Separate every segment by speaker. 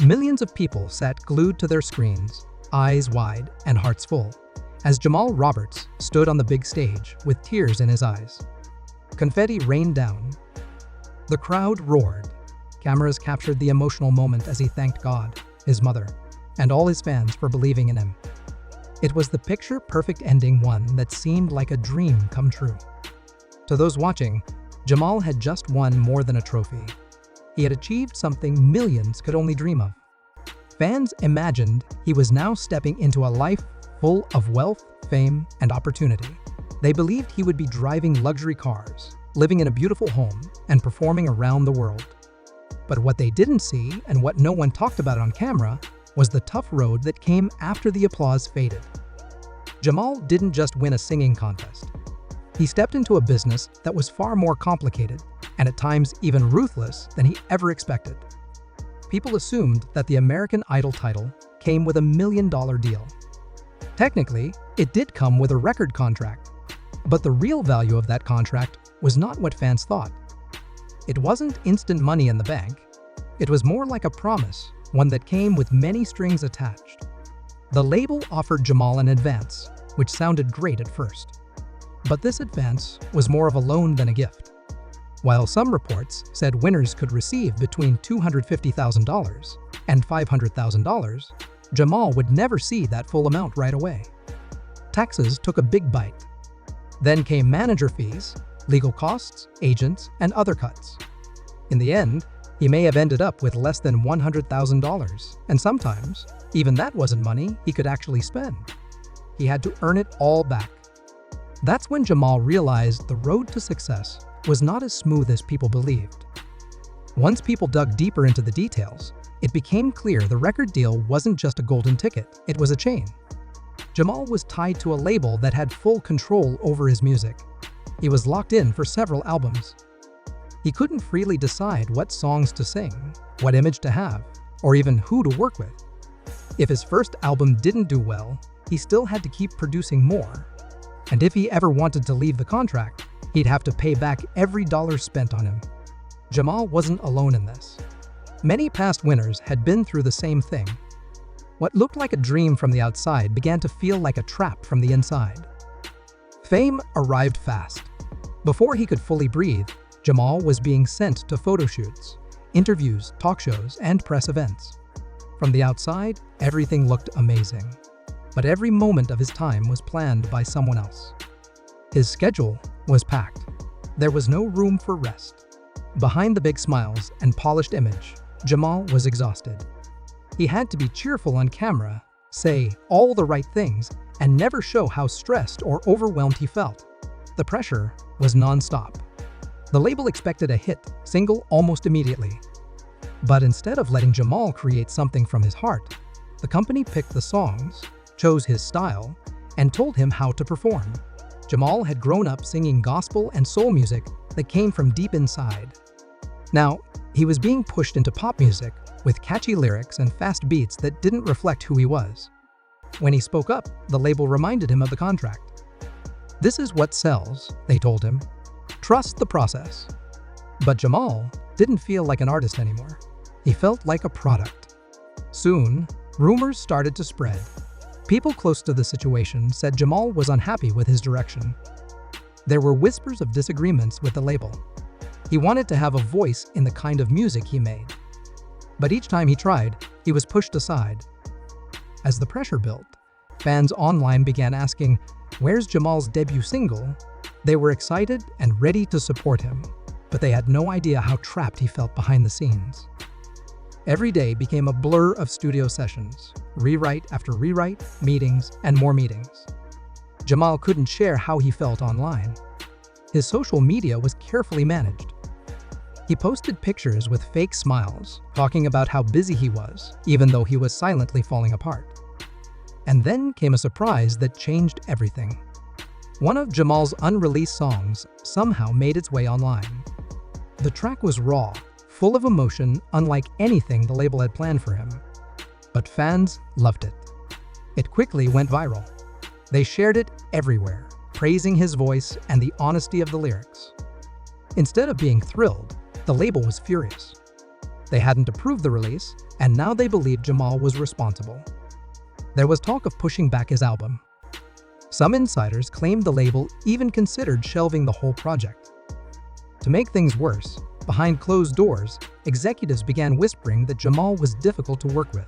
Speaker 1: Millions of people sat glued to their screens, eyes wide and hearts full, as Jamal Roberts stood on the big stage with tears in his eyes. Confetti rained down. The crowd roared. Cameras captured the emotional moment as he thanked God, his mother, and all his fans for believing in him. It was the picture-perfect ending, one that seemed like a dream come true. To those watching, Jamal had just won more than a trophy. He had achieved something millions could only dream of. Fans imagined he was now stepping into a life full of wealth, fame, and opportunity. They believed he would be driving luxury cars, living in a beautiful home, and performing around the world. But what they didn't see, and what no one talked about on camera, was the tough road that came after the applause faded. Jamal didn't just win a singing contest. He stepped into a business that was far more complicated, and at times even ruthless than he ever expected. People assumed that the American Idol title came with $1 million deal. Technically, it did come with a record contract, but the real value of that contract was not what fans thought. It wasn't instant money in the bank. It was more like a promise, one that came with many strings attached. The label offered Jamal an advance, which sounded great at first. But this advance was more of a loan than a gift. While some reports said winners could receive between $250,000 and $500,000, Jamal would never see that full amount right away. Taxes took a big bite. Then came manager fees, legal costs, agents, and other cuts. In the end, he may have ended up with less than $100,000, and sometimes, even that wasn't money he could actually spend. He had to earn it all back. That's when Jamal realized the road to success was not as smooth as people believed. Once people dug deeper into the details, it became clear the record deal wasn't just a golden ticket, it was a chain. Jamal was tied to a label that had full control over his music. He was locked in for several albums. He couldn't freely decide what songs to sing, what image to have, or even who to work with. If his first album didn't do well, he still had to keep producing more. And if he ever wanted to leave the contract, he'd have to pay back every dollar spent on him. Jamal wasn't alone in this. Many past winners had been through the same thing. What looked like a dream from the outside began to feel like a trap from the inside. Fame arrived fast. Before he could fully breathe, Jamal was being sent to photo shoots, interviews, talk shows, and press events. From the outside, everything looked amazing. But every moment of his time was planned by someone else. His schedule was packed. There was no room for rest. Behind the big smiles and polished image, Jamal was exhausted. He had to be cheerful on camera, say all the right things, and never show how stressed or overwhelmed he felt. The pressure was non-stop. The label expected a hit single almost immediately. But instead of letting Jamal create something from his heart, the company picked the songs, chose his style, and told him how to perform. Jamal had grown up singing gospel and soul music that came from deep inside. Now, he was being pushed into pop music with catchy lyrics and fast beats that didn't reflect who he was. When he spoke up, the label reminded him of the contract. "This is what sells," they told him. "Trust the process." But Jamal didn't feel like an artist anymore. He felt like a product. Soon, rumors started to spread. People close to the situation said Jamal was unhappy with his direction. There were whispers of disagreements with the label. He wanted to have a voice in the kind of music he made. But each time he tried, he was pushed aside. As the pressure built, fans online began asking, "Where's Jamal's debut single?" They were excited and ready to support him, but they had no idea how trapped he felt behind the scenes. Every day became a blur of studio sessions, rewrite after rewrite, meetings, and more meetings. Jamal couldn't share how he felt online. His social media was carefully managed. He posted pictures with fake smiles, talking about how busy he was, even though he was silently falling apart. And then came a surprise that changed everything. One of Jamal's unreleased songs somehow made its way online. The track was raw, full of emotion, unlike anything the label had planned for him. But fans loved it. It quickly went viral. They shared it everywhere, praising his voice and the honesty of the lyrics. Instead of being thrilled, the label was furious. They hadn't approved the release, and now they believed Jamal was responsible. There was talk of pushing back his album. Some insiders claimed the label even considered shelving the whole project. To make things worse, behind closed doors, executives began whispering that Jamal was difficult to work with.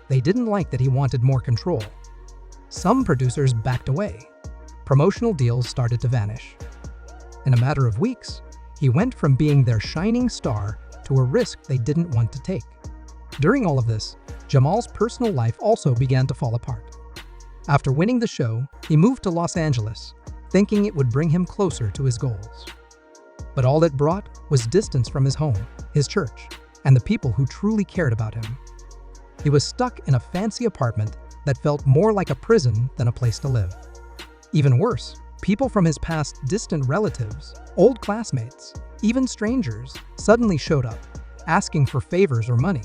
Speaker 1: They didn't like that he wanted more control. Some producers backed away. Promotional deals started to vanish. In a matter of weeks, he went from being their shining star to a risk they didn't want to take. During all of this, Jamal's personal life also began to fall apart. After winning the show, he moved to Los Angeles, thinking it would bring him closer to his goals. But all it brought was distance from his home, his church, and the people who truly cared about him. He was stuck in a fancy apartment that felt more like a prison than a place to live. Even worse, people from his past, distant relatives, old classmates, even strangers, suddenly showed up, asking for favors or money.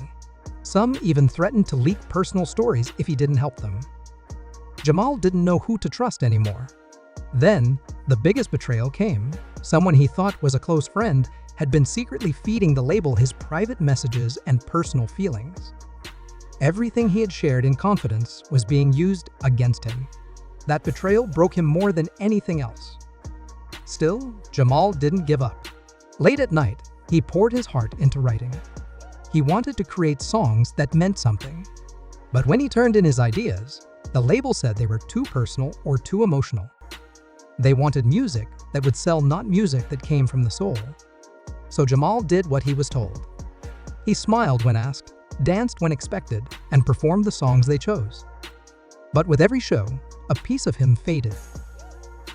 Speaker 1: Some even threatened to leak personal stories if he didn't help them. Jamal didn't know who to trust anymore. Then, the biggest betrayal came. Someone he thought was a close friend had been secretly feeding the label his private messages and personal feelings. Everything he had shared in confidence was being used against him. That betrayal broke him more than anything else. Still, Jamal didn't give up. Late at night, he poured his heart into writing. He wanted to create songs that meant something. But when he turned in his ideas, the label said they were too personal or too emotional. They wanted music that would sell, not music that came from the soul. So Jamal did what he was told. He smiled when asked, danced when expected, and performed the songs they chose. But with every show, a piece of him faded.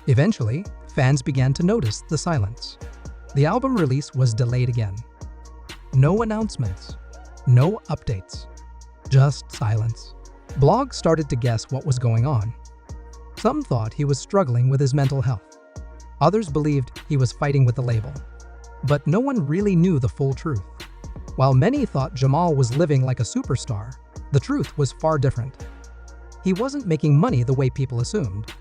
Speaker 1: Eventually, fans began to notice the silence. The album release was delayed again. No announcements, no updates, just silence. Blogs started to guess what was going on. Some thought he was struggling with his mental health. Others believed he was fighting with the label. But no one really knew the full truth. While many thought Jamal was living like a superstar, the truth was far different. He wasn't making money the way people assumed.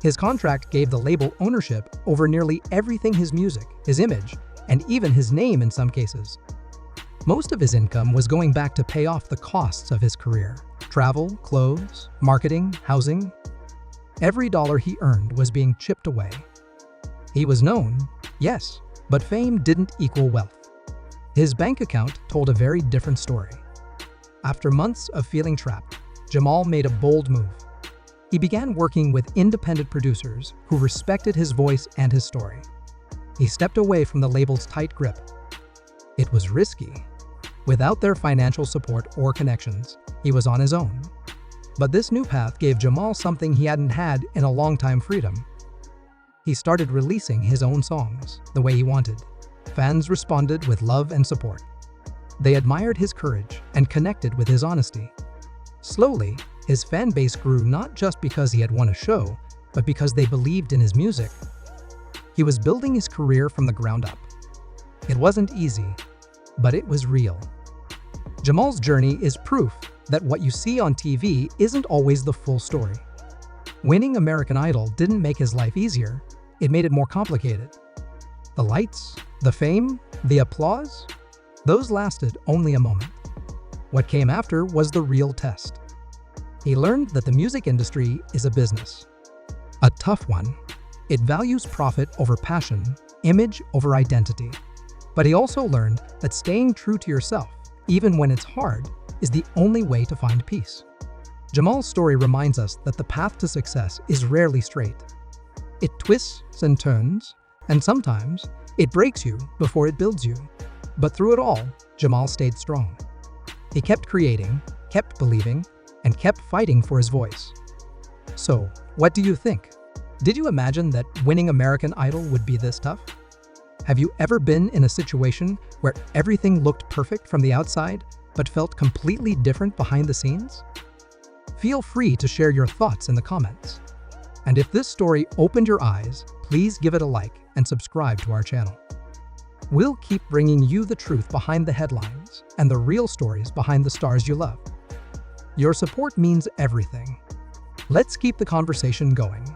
Speaker 1: His contract gave the label ownership over nearly everything: his music, his image, and even his name in some cases. Most of his income was going back to pay off the costs of his career: travel, clothes, marketing, housing. Every dollar he earned was being chipped away. He was known, yes, but fame didn't equal wealth. His bank account told a very different story. After months of feeling trapped, Jamal made a bold move. He began working with independent producers who respected his voice and his story. He stepped away from the label's tight grip. It was risky. Without their financial support or connections, he was on his own. But this new path gave Jamal something he hadn't had in a long time: freedom. He started releasing his own songs the way he wanted. Fans responded with love and support. They admired his courage and connected with his honesty. Slowly, his fan base grew, not just because he had won a show, but because they believed in his music. He was building his career from the ground up. It wasn't easy, but it was real. Jamal's journey is proof that what you see on TV isn't always the full story. Winning American Idol didn't make his life easier, it made it more complicated. The lights, the fame, the applause, those lasted only a moment. What came after was the real test. He learned that the music industry is a business. A tough one. It values profit over passion, image over identity. But he also learned that staying true to yourself, even when it's hard, is the only way to find peace. Jamal's story reminds us that the path to success is rarely straight. It twists and turns, and sometimes it breaks you before it builds you. But through it all, Jamal stayed strong. He kept creating, kept believing, and kept fighting for his voice. So, what do you think? Did you imagine that winning American Idol would be this tough? Have you ever been in a situation where everything looked perfect from the outside, but felt completely different behind the scenes? Feel free to share your thoughts in the comments. And if this story opened your eyes, please give it a like and subscribe to our channel. We'll keep bringing you the truth behind the headlines and the real stories behind the stars you love. Your support means everything. Let's keep the conversation going.